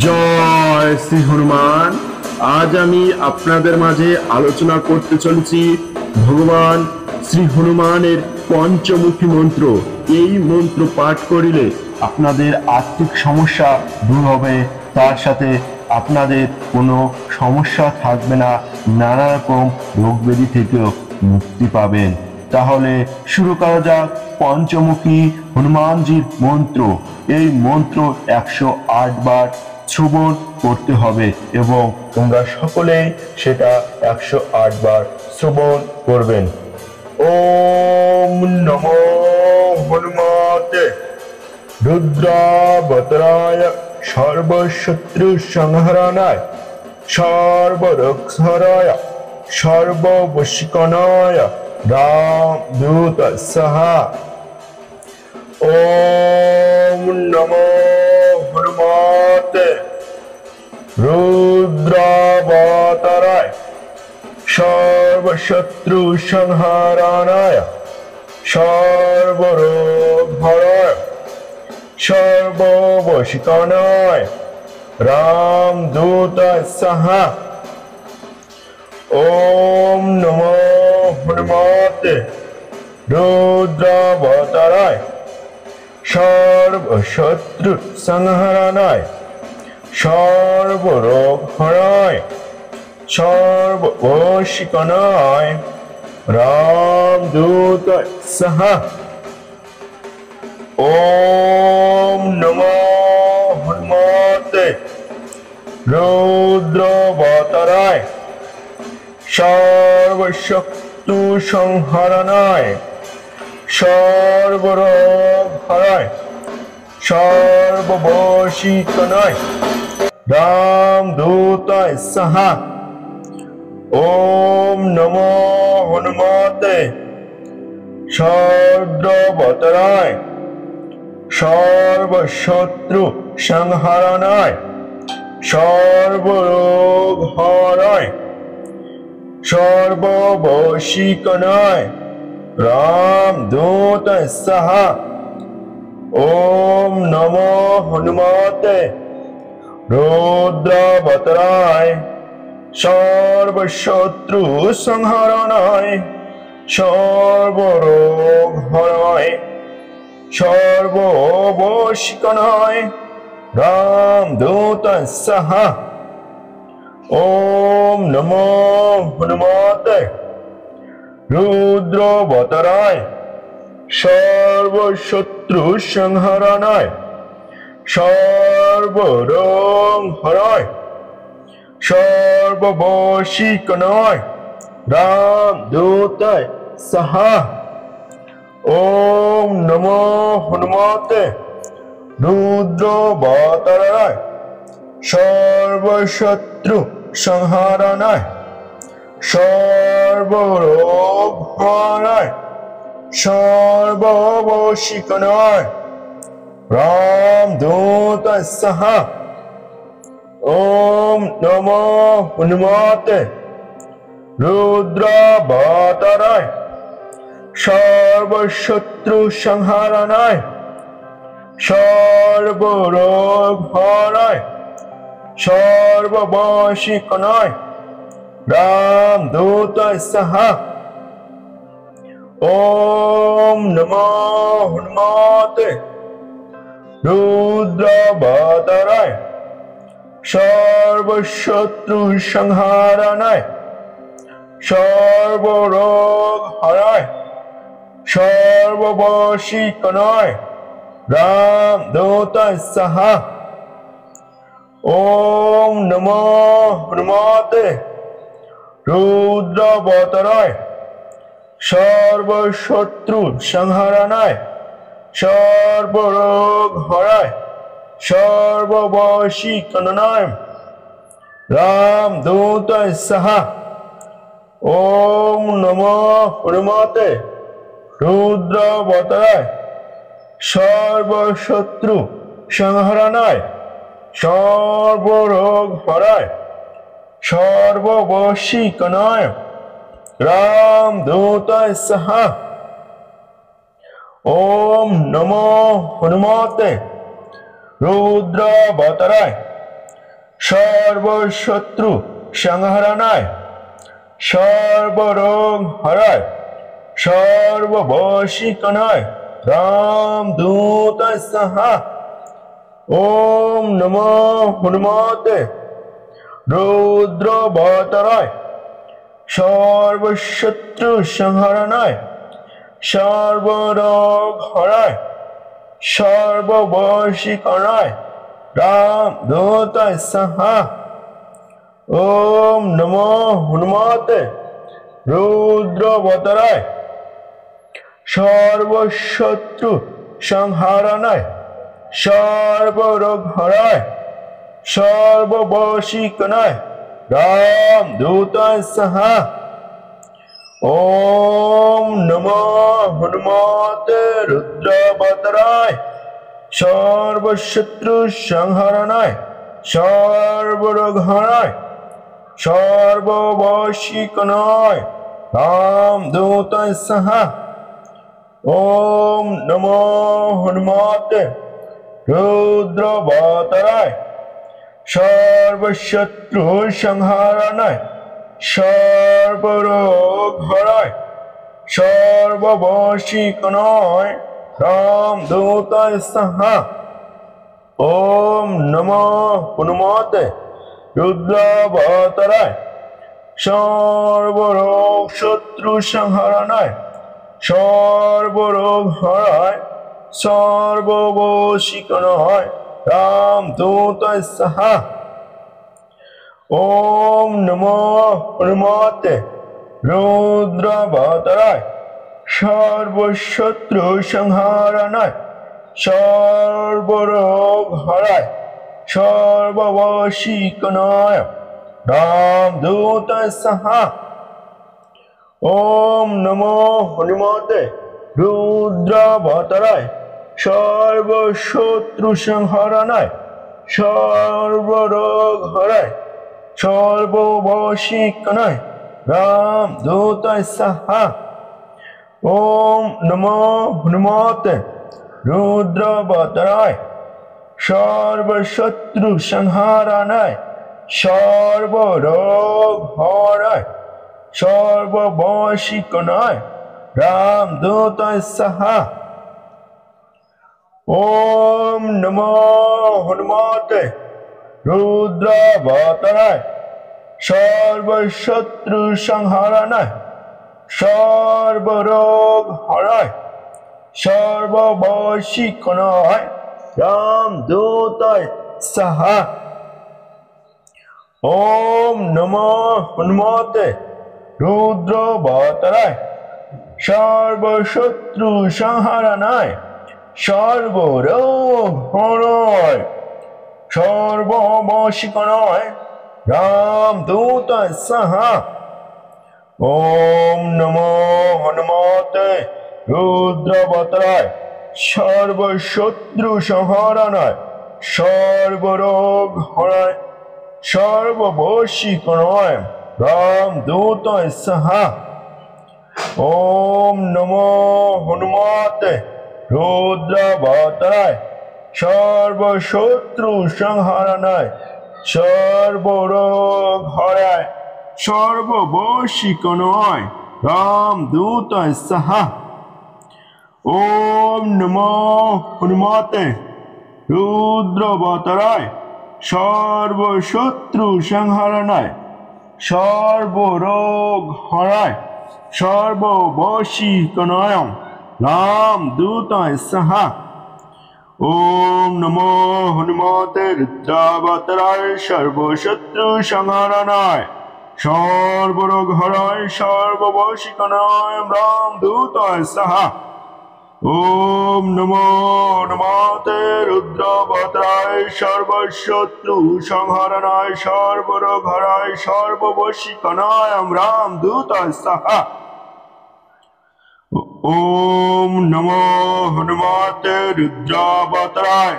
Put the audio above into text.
জয় শ্রী হনুমান। আজ আমি আপনাদের মাঝে আলোচনা করতে চলেছি ভগবান শ্রী হনুমানের পঞ্চমুখী মন্ত্র। এই মন্ত্র পাঠ করিলে আপনাদের আর্থিক সমস্যা দূর হবে, তার সাথে আপনাদের কোনো সমস্যা থাকবে না, নানা রকম রোগ ব্যাধি থেকেও মুক্তি পাবেন। তাহলে শুরু করা যাক পঞ্চমুখী হনুমানজির মন্ত্র। এই মন্ত্র 108 বার শ্রবণ করতে হবে এবং তোমরা সকলেই সেটা 108 বার শ্রবণ করবেন। ওম নমো হনুমতে রুদ্রাবতারায় সর্বশত্রু সংহরণায় সর্বরক্ষরায় সর্ববশীকরণায় রামদূত সাহা। ওম নমো হনুমতে রুদ্রাবতারায় সর্বশত্রু সংহরণায় সর্বরোগহরায় সর্ববশীকরণায় রামদূত সাহা। ওম নমো হনুমতে রুদ্রাবতারায় সর্বশত্রু সংহরণায় সর্বরোগহরায় সর্ববশীকরণায় রামদূত সাহা। ওম নমো হনুমতে রুদ্রাবতারায় সর্বশত্রু সংহরণায় সর্বরোগহরায় সর্ববশীকরণায় রামদূত সাহা। ওম নমো হনুমতে রুদ্রাবতারায় সর্বশত্রু সংহরণায় সর্বরোগহরায় সর্ববশীকরণায় রামদূত সাহা। ওম নমো হনুমতে রুদ্রাবতারায় সর্বশত্রু সংহরণায় সর্বরোগহরায় সর্ববশীকরণায় রামদূত সাহা। ওম নমো হনুমতে রুদ্রাবতারায় সর্বশত্রু সংহরণায় সর্বরোগহরায় সর্ববশীকরণায় রামদূত সাহা। ওম নমো হনুমতে রুদ্রাবতারায় সর্বশত্রু সংহরণায় সর্বরোগহরায় সর্ববশীকরণায় রামদূত সাহা। ওম নমো হনুমতে রুদ্রাবতারায় সর্বশত্রু সংহরণায় সর্বরোগহরায় সর্ববশীকরণায় রামদূত সাহা। ওম নমো হনুমতে রুদ্রাবতারায় সর্বশত্রু সংহরণায় সর্বরোগহরায় সর্ববশীকরণায় রামদূত সাহা। ওম নমো হনুমতে রুদ্রাবতারায় সর্বশত্রু সংহরণায় সর্বরোগহরায় সর্ববশীকরণায় রামদূত সাহা। ওম নমো হনুমতে রুদ্রাবতারায় সর্বশত্রু সংহরণায় সর্বরোগহরায় সর্ববশীকরণায় রামদূত সাহা। ওম নমো হনুমতে রুদ্রাবতারায় সর্বশত্রু সংহরণায়, সর্বরোগ হরায়, সর্ববশীকরণায় রামদূতায় সাহা। ওম নমো হনুমতে রুদ্রাবতারায়, সর্বশত্রু সংহরণায়, সর্বরোগ হরায়, সর্ববশীকরণায় রামদূতায় সাহা। ওম নমো হনুমতে রুদ্রাবতারায়, সর্বশত্রু সংহরণায়, সর্বরোগ হরায়, সর্ববশীকরণায় রামদূতায় সাহা। ওম নমো হনুমতে রুদ্রাবতারায়, সর্বশত্রু সংহরণায়, সর্বরোগ হরায়, সর্ববশীকরণায় রামদূতায় সাহা। ওম নমো হনুমতে রুদ্রাবতারায়, সর্বশত্রু সংহরণায়, সর্বরোগ হরায়, সর্ববশীকরণায় রামদূতায় সাহা। ওম নমো হনুমতে রুদ্রাবতারায়, সর্বরোগ শত্রু সংহরণায়, সর্বরোগ হরায়, সর্ববশীকরণায় রামদূতায় সাহা। ওম নমো হনুমতে রুদ্রাবতারায়, সর্বশত্রু সংহরণায়, সর্বরোগ হরায়, সর্ববশীকরণায় রামদূতায় সাহা। ওম নমো হনুমতে রুদ্রাবতারায়, সর্বশত্রু সংহরণায়, সর্বরোগ হরায়, সর্ববশীকরণায় রামদূতায় সাহা। ওম নমো হনুমতে রুদ্রাবতারায়, সর্বশত্রু সংহরণায়, সর্বরোগ হরায়, সর্ববশীকরণায় রামদূতায় সাহা। ওম নমো হনুমতে রুদ্রাবতারায়, সর্বশত্রু সংহরণায়, সর্বরোগ হরায়, সর্ববশীকরণায় রামদূতায় সাহা। ওম নমো হনুমতে রুদ্রাবতারায়, সর্বশত্রু সংহরণায়, সর্বরোগ হরায়, সর্ববশীকরণায় রামদূতায় সাহা। ওম নমো হনুমতে রুদ্রাবতারায়, সর্বশত্রু সংহরণায়, সর্বরোগ হরায়, সর্ববশীকরণায় রামদূতায় সাহা। ওম নমো হনুমতে রুদ্রাবতারায়, সর্বশত্রু সংহরণায়, সর্বরোগ হরায়, সর্ববশীকরণায় রামদূতায় সাহা। ওম নমো হনুমতে রুদ্রাবতারায়, সর্বশত্রু সংহরণায়, সর্বরোগ হরায়, সর্ববশীকরণায় রামদূতায় সাহা। ওম নমো হনুমতে রুদ্রাবতারায়, সর্বশত্রু সংহরণায়, সর্বরোগ হরায়, সর্ববশীকরণায় রামদূতায় সাহা। ওম নমো হনুমতে রুদ্রাবতারায়, সর্বশত্রু সংহরণায়, সর্বরোগ হরায়, সর্ববশীকরণায় রামদূতায় সাহা। ওম নমো হনুমতে রুদ্রাবতারায়,